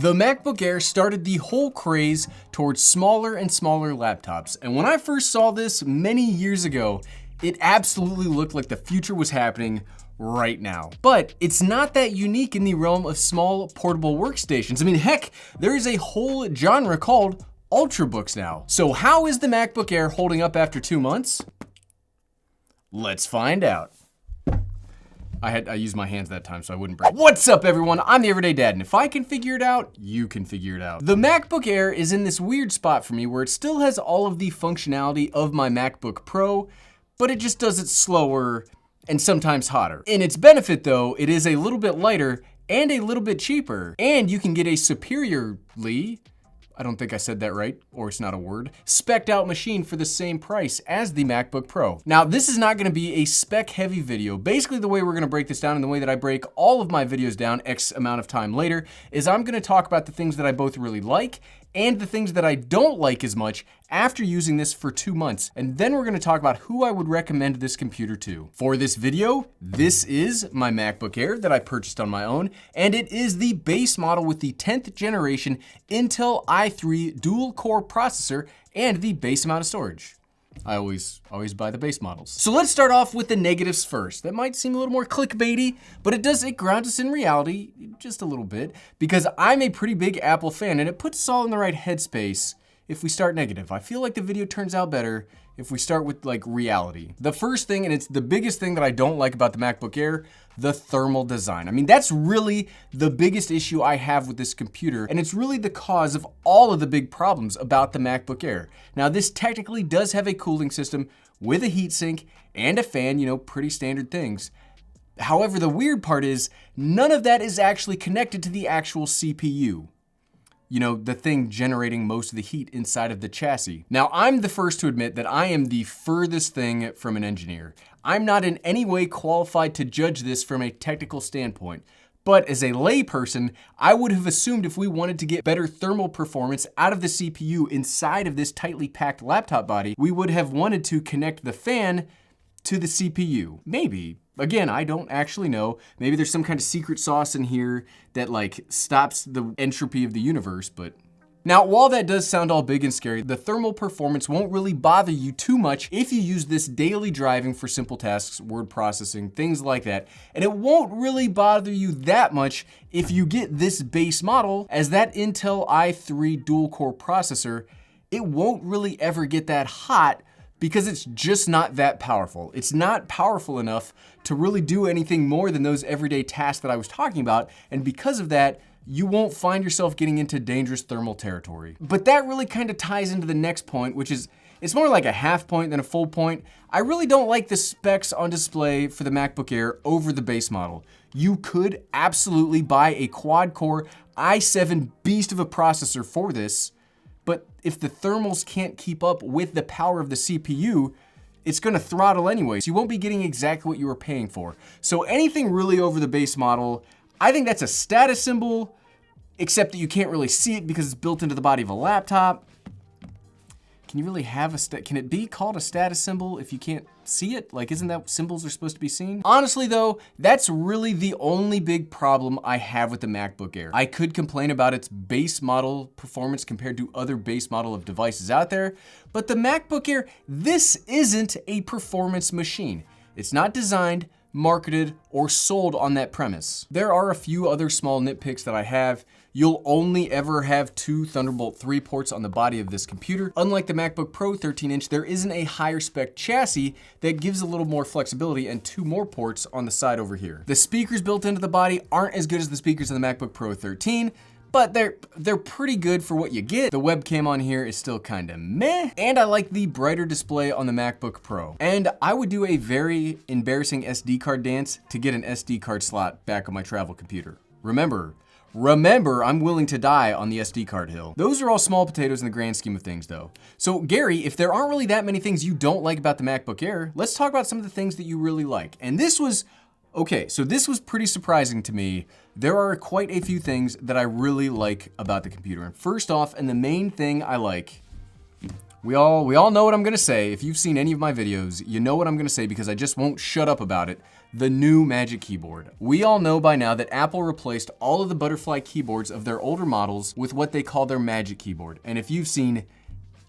The MacBook Air started the whole craze towards smaller and smaller laptops. And when I first saw this many years ago, it absolutely looked like the future was happening right now. But it's not that unique in the realm of small portable workstations. I mean, heck, there is a whole genre called Ultrabooks now. So how is the MacBook Air holding up after 2 months? Let's find out. I used my hands that time so I wouldn't break. What's up everyone? I'm the Everyday Dad, and if I can figure it out, you can figure it out. The MacBook Air is in this weird spot for me where it still has all of the functionality of my MacBook Pro, but it just does it slower and sometimes hotter. In its benefit though, it is a little bit lighter and a little bit cheaper, and you can get a superiorly, I don't think I said that right, or it's not a word, spec'd out machine for the same price as the MacBook Pro. Now, this is not gonna be a spec heavy video. Basically, the way we're gonna break this down and the way that I break all of my videos down X amount of time later is I'm gonna talk about the things that I both really like and the things that I don't like as much after using this for 2 months. And then we're gonna talk about who I would recommend this computer to. For this video, this is my MacBook Air that I purchased on my own, and it is the base model with the 10th generation Intel i3 dual core processor and the base amount of storage. I always buy the base models. So let's start off with the negatives first. That might seem a little more clickbaity, but it grounds us in reality just a little bit, because I'm a pretty big Apple fan and it puts us all in the right headspace if we start negative. I feel like the video turns out better if we start with like reality. The first thing, and it's the biggest thing that I don't like about the MacBook Air, the thermal design. I mean, that's really the biggest issue I have with this computer, and it's really the cause of all of the big problems about the MacBook Air. Now, this technically does have a cooling system with a heatsink and a fan, you know, pretty standard things. However, the weird part is none of that is actually connected to the actual CPU. You know, the thing generating most of the heat inside of the chassis. Now, I'm the first to admit that I am the furthest thing from an engineer. I'm not in any way qualified to judge this from a technical standpoint. But as a layperson, I would have assumed if we wanted to get better thermal performance out of the CPU inside of this tightly packed laptop body, we would have wanted to connect the fan to the CPU. Maybe. Again, I don't actually know. Maybe there's some kind of secret sauce in here that like stops the entropy of the universe, but. Now, while that does sound all big and scary, the thermal performance won't really bother you too much if you use this daily driving for simple tasks, word processing, things like that. And it won't really bother you that much if you get this base model, as that Intel i3 dual core processor, it won't really ever get that hot because it's just not that powerful. It's not powerful enough to really do anything more than those everyday tasks that I was talking about. And because of that, you won't find yourself getting into dangerous thermal territory. But that really kind of ties into the next point, which is, it's more like a half point than a full point. I really don't like the specs on display for the MacBook Air over the base model. You could absolutely buy a quad-core i7 beast of a processor for this, but if the thermals can't keep up with the power of the CPU, it's gonna throttle anyways. You won't be getting exactly what you were paying for. So anything really over the base model, I think that's a status symbol, except that you can't really see it because it's built into the body of a laptop. Can you really have can it be called a status symbol if you can't see it? Like, isn't that what symbols are supposed to be seen? Honestly though, that's really the only big problem I have with the MacBook Air. I could complain about its base model performance compared to other base model of devices out there, but the MacBook Air, this isn't a performance machine. It's not designed, marketed, or sold on that premise. There are a few other small nitpicks that I have. You'll only ever have 2 Thunderbolt 3 ports on the body of this computer. Unlike the MacBook Pro 13-inch, there isn't a higher spec chassis that gives a little more flexibility and 2 more ports on the side over here. The speakers built into the body aren't as good as the speakers in the MacBook Pro 13, but they're pretty good for what you get. The webcam on here is still kind of meh, and I like the brighter display on the MacBook Pro. And I would do a very embarrassing SD card dance to get an SD card slot back on my travel computer. Remember, I'm willing to die on the SD card hill. Those are all small potatoes in the grand scheme of things though. So Gary, if there aren't really that many things you don't like about the MacBook Air, let's talk about some of the things that you really like. And this was, okay, so this was pretty surprising to me. There are quite a few things that I really like about the computer. And first off, and the main thing I like, We all know what I'm gonna say. If you've seen any of my videos, you know what I'm gonna say because I just won't shut up about it. The new Magic Keyboard. We all know by now that Apple replaced all of the butterfly keyboards of their older models with what they call their Magic Keyboard. And if you've seen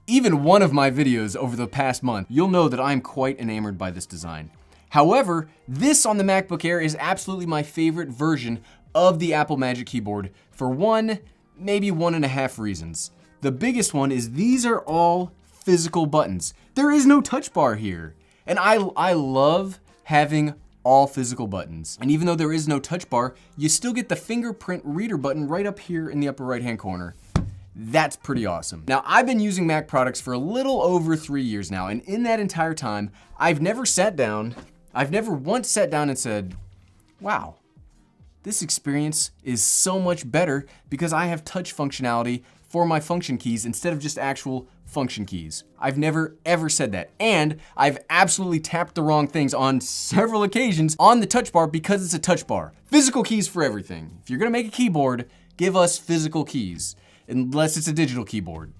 even one of my videos over the past month, you'll know that I'm quite enamored by this design. However, this on the MacBook Air is absolutely my favorite version of the Apple Magic Keyboard for one, maybe 1.5 reasons. The biggest one is these are all physical buttons. There is no touch bar here. And I love having all physical buttons. And even though there is no touch bar, you still get the fingerprint reader button right up here in the upper right-hand corner. That's pretty awesome. Now, I've been using Mac products for a little over 3 years now, and in that entire time, I've never once sat down and said, wow, this experience is so much better because I have touch functionality for my function keys instead of just actual function keys. I've never ever said that. And I've absolutely tapped the wrong things on several occasions on the touch bar because it's a touch bar. Physical keys for everything. If you're gonna make a keyboard, give us physical keys, unless it's a digital keyboard.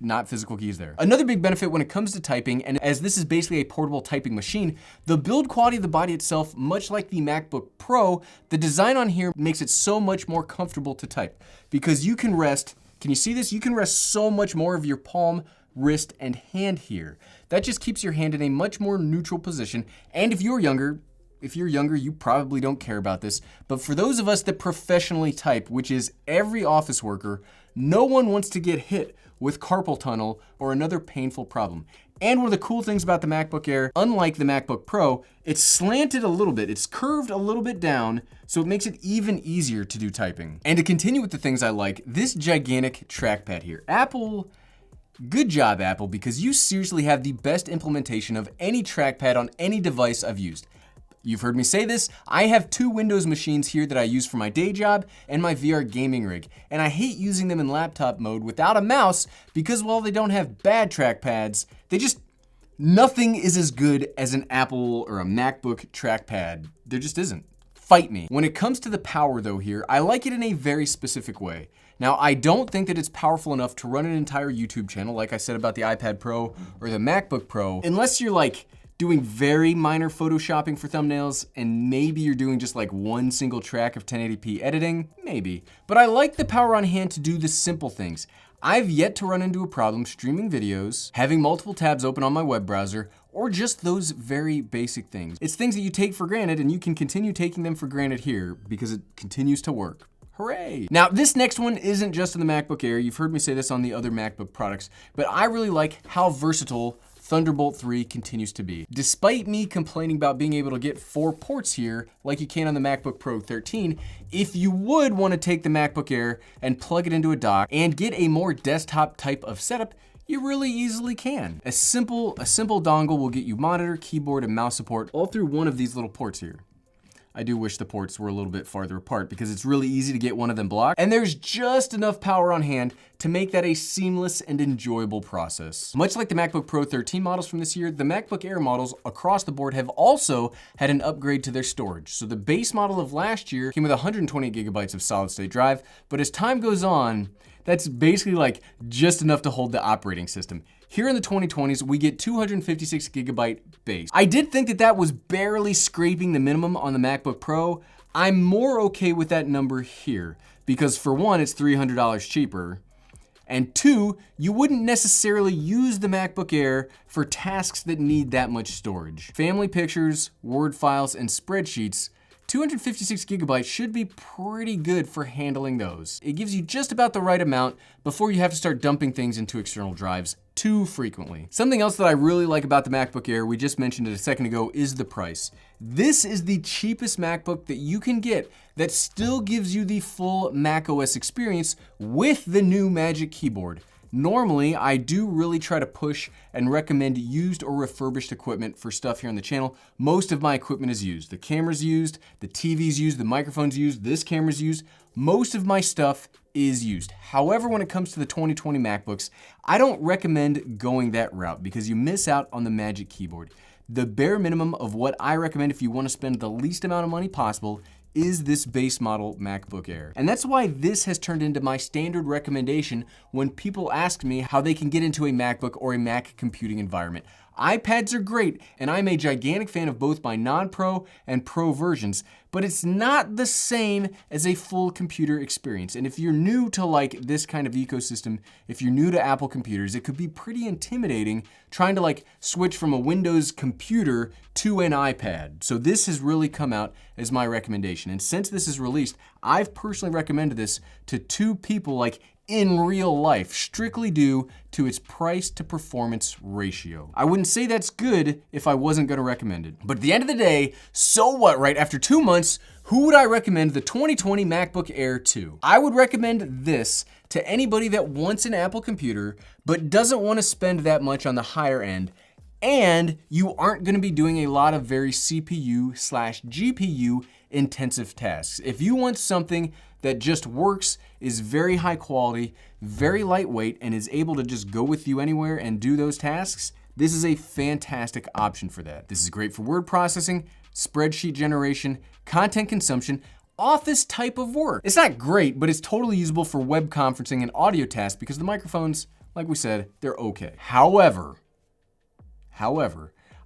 Not physical keys there. Another big benefit when it comes to typing, and as this is basically a portable typing machine, the build quality of the body itself, much like the MacBook Pro, the design on here makes it so much more comfortable to type because you can rest, can you see this? You can rest so much more of your palm, wrist, and hand here. That just keeps your hand in a much more neutral position. And if you're younger, you probably don't care about this, but for those of us that professionally type, which is every office worker, no one wants to get hit with carpal tunnel or another painful problem. And one of the cool things about the MacBook Air, unlike the MacBook Pro, it's slanted a little bit, it's curved a little bit down, so it makes it even easier to do typing. And to continue with the things I like, this gigantic trackpad here. Apple, good job Apple, because you seriously have the best implementation of any trackpad on any device I've used. You've heard me say this, I have 2 Windows machines here that I use for my day job and my VR gaming rig. And I hate using them in laptop mode without a mouse because while they don't have bad trackpads, nothing is as good as an Apple or a MacBook trackpad. There just isn't. Fight me. When it comes to the power though here, I like it in a very specific way. Now, I don't think that it's powerful enough to run an entire YouTube channel like I said about the iPad Pro or the MacBook Pro, unless you're like doing very minor photoshopping for thumbnails, and maybe you're doing just like one single track of 1080p editing, maybe. But I like the power on hand to do the simple things. I've yet to run into a problem streaming videos, having multiple tabs open on my web browser, or just those very basic things. It's things that you take for granted and you can continue taking them for granted here because it continues to work. Hooray! Now, this next one isn't just on the MacBook Air. You've heard me say this on the other MacBook products, but I really like how versatile Thunderbolt 3 continues to be. Despite me complaining about being able to get 4 ports here, like you can on the MacBook Pro 13, if you would want to take the MacBook Air and plug it into a dock and get a more desktop type of setup, you really easily can. A simple dongle will get you monitor, keyboard, and mouse support all through one of these little ports here. I do wish the ports were a little bit farther apart because it's really easy to get one of them blocked, and there's just enough power on hand to make that a seamless and enjoyable process. Much like the MacBook Pro 13 models from this year, the MacBook Air models across the board have also had an upgrade to their storage. So the base model of last year came with 128 gigabytes of solid state drive, but as time goes on, that's basically like just enough to hold the operating system. Here in the 2020s, we get 256 gigabyte base. I did think that was barely scraping the minimum on the MacBook Pro. I'm more okay with that number here because for one, it's $300 cheaper. And 2, you wouldn't necessarily use the MacBook Air for tasks that need that much storage. Family pictures, Word files, and spreadsheets, 256 gigabytes should be pretty good for handling those. It gives you just about the right amount before you have to start dumping things into external drives too frequently. Something else that I really like about the MacBook Air, we just mentioned it a second ago, is the price. This is the cheapest MacBook that you can get that still gives you the full macOS experience with the new Magic Keyboard. Normally, I do really try to push and recommend used or refurbished equipment for stuff here on the channel. Most of my equipment is used. The camera's used, the TV's used, the microphone's used, this camera's used. Most of my stuff is used. However, when it comes to the 2020 MacBooks, I don't recommend going that route because you miss out on the Magic Keyboard. The bare minimum of what I recommend if you want to spend the least amount of money possible is this base model MacBook Air. And that's why this has turned into my standard recommendation when people ask me how they can get into a MacBook or a Mac computing environment. iPads are great, and I'm a gigantic fan of both my non-pro and pro versions, but it's not the same as a full computer experience. And if you're new to like this kind of ecosystem, if you're new to Apple computers, it could be pretty intimidating trying to like switch from a Windows computer to an iPad. So this has really come out as my recommendation. And since this is released, I've personally recommended this to 2 people like in real life, strictly due to its price to performance ratio. I wouldn't say that's good if I wasn't gonna recommend it. But at the end of the day, so what, right? After 2 months, who would I recommend the 2020 MacBook Air to? I would recommend this to anybody that wants an Apple computer, but doesn't wanna spend that much on the higher end, and you aren't gonna be doing a lot of very CPU/GPU intensive tasks. If you want something that just works, is very high quality, very lightweight, and is able to just go with you anywhere and do those tasks, this is a fantastic option for that. This is great for word processing, spreadsheet generation, content consumption, office type of work. It's not great, but it's totally usable for web conferencing and audio tasks because the microphones, like we said, they're okay. However,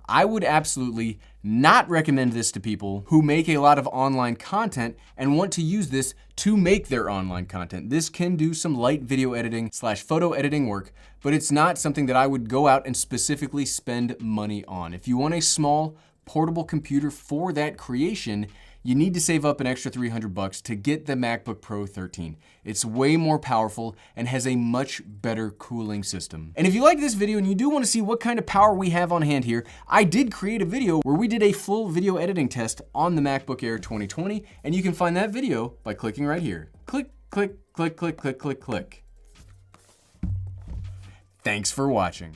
I would absolutely not recommend this to people who make a lot of online content and want to use this to make their online content. This can do some light video editing/photo editing work, but it's not something that I would go out and specifically spend money on. If you want a small, portable computer for that creation, you need to save up an extra $300 to get the MacBook Pro 13. It's way more powerful and has a much better cooling system. And if you like this video and you do want to see what kind of power we have on hand here, I did create a video where we did a full video editing test on the MacBook Air 2020, and you can find that video by clicking right here. Click, click, click, click, click, click, click. Thanks for watching.